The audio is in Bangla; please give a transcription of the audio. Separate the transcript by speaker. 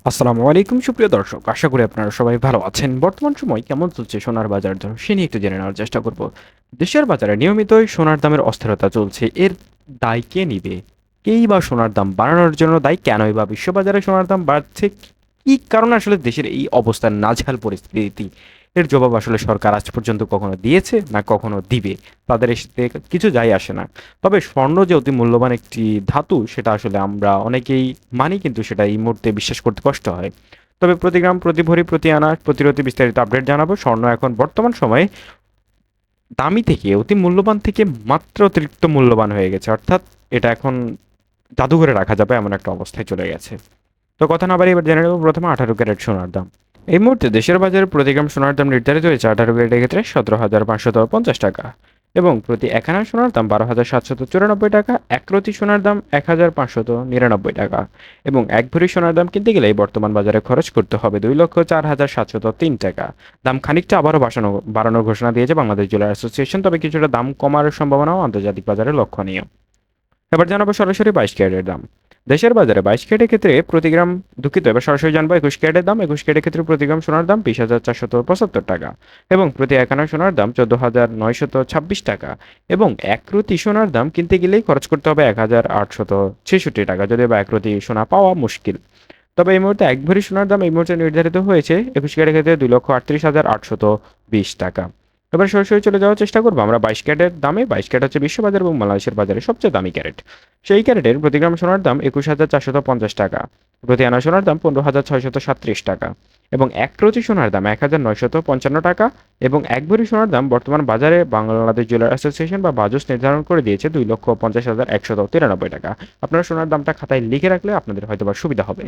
Speaker 1: আসসালামু আলাইকুম সুপ্রিয় দর্শক, আশা করি আপনারা সবাই ভালো আছেন। বর্তমান সময় কেমন চলছে সোনার বাজার দর সে নিয়ে একটু জেনে নেওয়ার চেষ্টা করব। দেশের বাজারে নিয়মিতই সোনার দামের অস্থিরতা চলছে। এর দায় কে নিবে? কেই বা সোনার দাম বাড়ানোর জন্য দায়ী? কেনই বা বিশ্ববাজারে সোনার দাম বাড়ছে? কি কারণে আসলে দেশের এই অবস্থার নাজেহাল পরিস্থিতি? এর জবাব আসলে সরকার আজ পর্যন্ত কখনো দিয়েছে না কখনো দিবে? তাদের এসে কিছু যায় আসে না। তবে স্বর্ণ যে অতি মূল্যবান একটি ধাতু সেটা আসলে আমরা অনেকেই মানি, কিন্তু সেটা এই মুহূর্তে বিশ্বাস করতে কষ্ট হয়। তবে প্রতি গ্রাম, প্রতি ভরি, প্রতি আনা প্রতিরোধে বিস্তারিত আপডেট জানাবো। স্বর্ণ এখন বর্তমান সময়ে দামি থেকে, অতি মূল্যবান থেকে মাত্র অতিরিক্ত মূল্যবান হয়ে গেছে, অর্থাৎ এটা এখন জাদুঘরে রাখা যাবে এমন একটা অবস্থায় চলে গেছে। তো কথা না বাড়িয়ে এবার জেনে নেব প্রথমে 18 ক্যারেট সোনার দাম। এই মুহূর্তে দেশের বাজারে প্রতি গ্রাম সোনার দাম নির্ধারিত হয়েছে 18 ক্যারেটের ক্ষেত্রে 17,550 টাকা, এবং প্রতি 1 আনা সোনার দাম 12,794 টাকা, 1 রতি সোনার দাম 1,599 টাকা, এবং 1 ভরি সোনার দাম কিনতে গেলে বর্তমান বাজারে খরচ করতে হবে 2,04,703 টাকা। দাম খানিকটা আবারও বাড়ানোর ঘোষণা দিয়েছে বাংলাদেশ জুয়েলার অ্যাসোসিয়েশন, তবে কিছুটা দাম কমার সম্ভাবনাও আন্তর্জাতিক বাজারে লক্ষণীয়। এবার জানাবো সরাসরি 22 ক্যারেটের দাম। দেশের বাজারে 22 ক্যারেটের ক্ষেত্রে প্রতি গ্রাম, দুঃখিত, এবার সরাসরি জানবো 21 ক্যারেটের দাম। 21 ক্যারেটের ক্ষেত্রে প্রতি গ্রাম সোনার দাম 20,475 টাকা, এবং প্রতি 1 আনা সোনার দাম 14,926 টাকা, এবং 1 রতি সোনার দাম কিনতে গেলেই খরচ করতে হবে 1,866 টাকা, যদিও বা 1 রতি সোনা পাওয়া মুশকিল। তবে এই মুহূর্তে 1 ভরি সোনার দাম এই মুহূর্তে নির্ধারিত হয়েছে 21 ক্যারেটের ক্ষেত্রে 2,38,820 টাকা। এবার সরাসরি চলে যাওয়ার চেষ্টা করবো আমরা 22 ক্যারেটের দামে। 22 ক্যারেট হচ্ছে বিশ্ববাজার এবং বাংলাদেশের বাজারে সবচেয়ে দামি ক্যারেট। সেই ক্যারেটের প্রতি গ্রাম সোনার দাম 21,450 টাকা, প্রতি আনা সোনার দাম 15,637 টাকা, এবং 1 রতি সোনার দাম 1,955 টাকা, এবং 1 ভরি সোনার দাম বর্তমান বাজারে বাংলাদেশ জুয়েলার অ্যাসোসিয়েশন বা বাজুস নির্ধারণ করে দিয়েছে 2,50,193 টাকা। আপনারা সোনার দামটা খাতায় লিখে রাখলে আপনাদের হয়তো বা সুবিধা হবে।